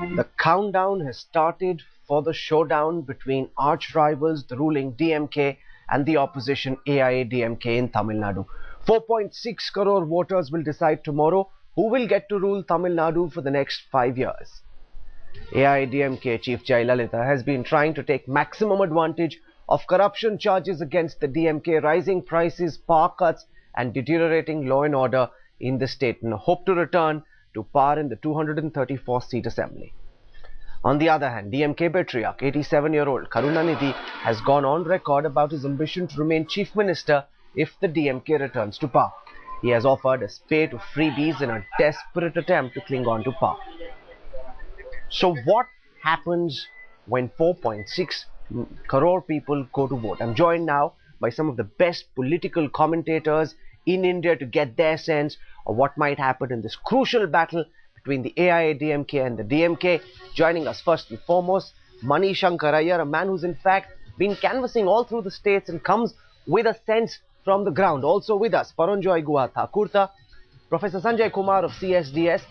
The countdown has started for the showdown between arch rivals, the ruling DMK and the opposition AIADMK in Tamil Nadu. 4.6 crore voters will decide tomorrow who will get to rule Tamil Nadu for the next 5 years. AIADMK Chief Jayalalitha has been trying to take maximum advantage of corruption charges against the DMK, rising prices, power cuts and deteriorating law and order in the state, and hope to return to power in the 234-seat assembly. On the other hand, DMK patriarch, 87-year-old Karunanidhi, has gone on record about his ambition to remain chief minister if the DMK returns to power. He has offered a spate of freebies in a desperate attempt to cling on to power. So what happens when 4.6 crore people go to vote? I'm joined now by some of the best political commentators in India to get their sense of what might happen in this crucial battle between the AIADMK and the DMK. Joining us first and foremost, Mani Shankar Iyer, a man who's in fact been canvassing all through the states and comes with a sense from the ground. Also with us, Paranjoy Guha Thakurta, Professor Sanjay Kumar of CSDS.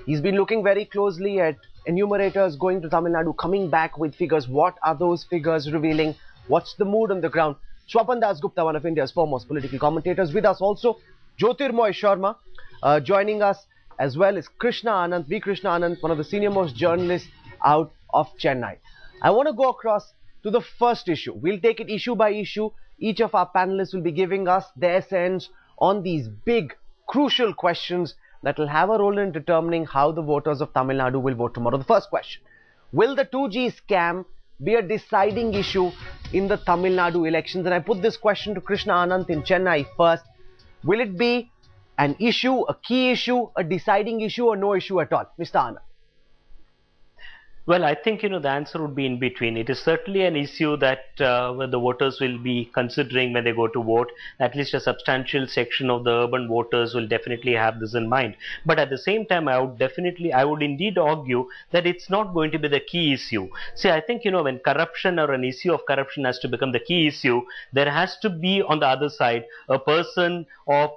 He's been looking very closely at enumerators going to Tamil Nadu, coming back with figures. What are those figures revealing? What's the mood on the ground? Swapan Das Gupta, one of India's foremost political commentators. With us also, Jyotirmoy Sharma. Joining us as well is Krishna Anand, V. Krishna Anand, one of the senior most journalists out of Chennai. I want to go across to the first issue. We'll take it issue by issue. Each of our panelists will be giving us their sense on these big, crucial questions that will have a role in determining how the voters of Tamil Nadu will vote tomorrow. The first question: will the 2G scam be a deciding issue in the Tamil Nadu elections? And I put this question to Krishna Anand in Chennai first. Will it be an issue, a key issue, a deciding issue, or no issue at all? Mr. Anand. Well, I think, the answer would be in between. It is certainly an issue that the voters will be considering when they go to vote. At least a substantial section of the urban voters will definitely have this in mind. But at the same time, I would indeed argue that it's not going to be the key issue. See, I think, when corruption or an issue of corruption has to become the key issue, there has to be on the other side a person of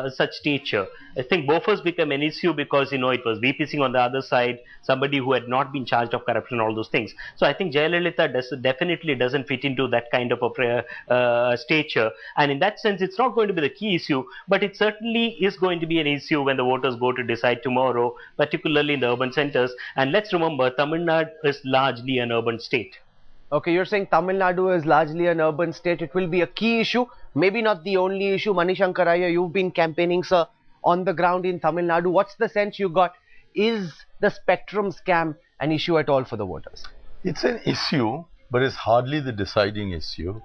such stature. I think Bofors became an issue because it was VP Singh on the other side, somebody who had not been charged of corruption, all those things. So I think Jayalalitha definitely doesn't fit into that kind of a stature, and in that sense it's not going to be the key issue, but it certainly is going to be an issue when the voters go to decide tomorrow, particularly in the urban centers. And let's remember, Tamil Nadu is largely an urban state. Okay, you're saying Tamil Nadu is largely an urban state. It will be a key issue, maybe not the only issue. Mani Shankar Iyer, you've been campaigning, sir, on the ground in Tamil Nadu. What's the sense you got? Is the spectrum scam an issue at all for the voters? It's an issue, but it's hardly the deciding issue.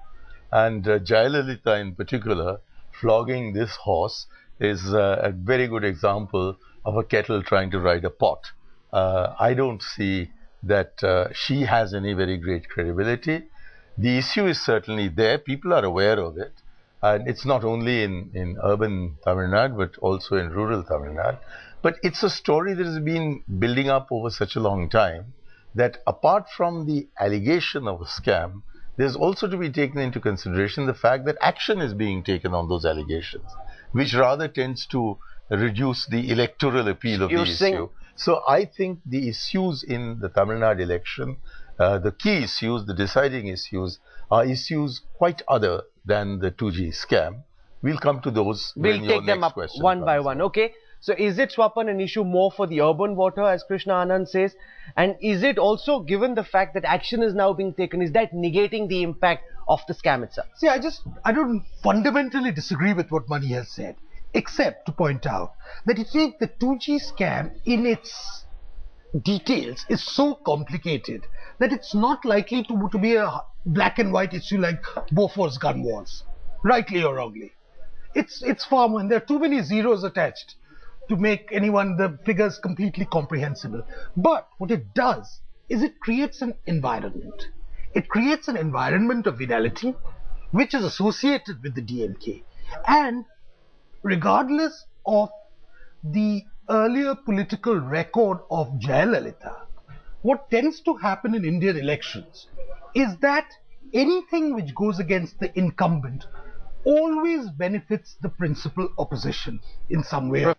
And Jayalalitha in particular, flogging this horse is a very good example of a kettle trying to ride a pot. I don't see that she has any very great credibility. The issue is certainly there. People are aware of it. And it's not only in urban Tamil Nadu, but also in rural Tamil Nadu. But it's a story that has been building up over such a long time that apart from the allegation of a scam, there's also to be taken into consideration the fact that action is being taken on those allegations, which rather tends to reduce the electoral appeal of the issue. So I think the issues in the Tamil Nadu election, the key issues, the deciding issues, are issues quite other than the 2G scam. We'll come to those. We'll take them up one by one. Okay. So is it, Swapan, an issue more for the urban voter, as Krishna Anand says? And is it also, given the fact that action is now being taken, is that negating the impact of the scam itself? See, I don't fundamentally disagree with what Mani has said, except to point out that you think the 2G scam in its details is so complicated that it's not likely to be a black and white issue like Bofors gun was, rightly or wrongly. It's far more, and there are too many zeros attached to make the figures completely comprehensible. But what it does is it creates an environment. It creates an environment of virality which is associated with the DMK. And regardless of the earlier political record of Jayalalitha, what tends to happen in Indian elections is that anything which goes against the incumbent always benefits the principal opposition in some way.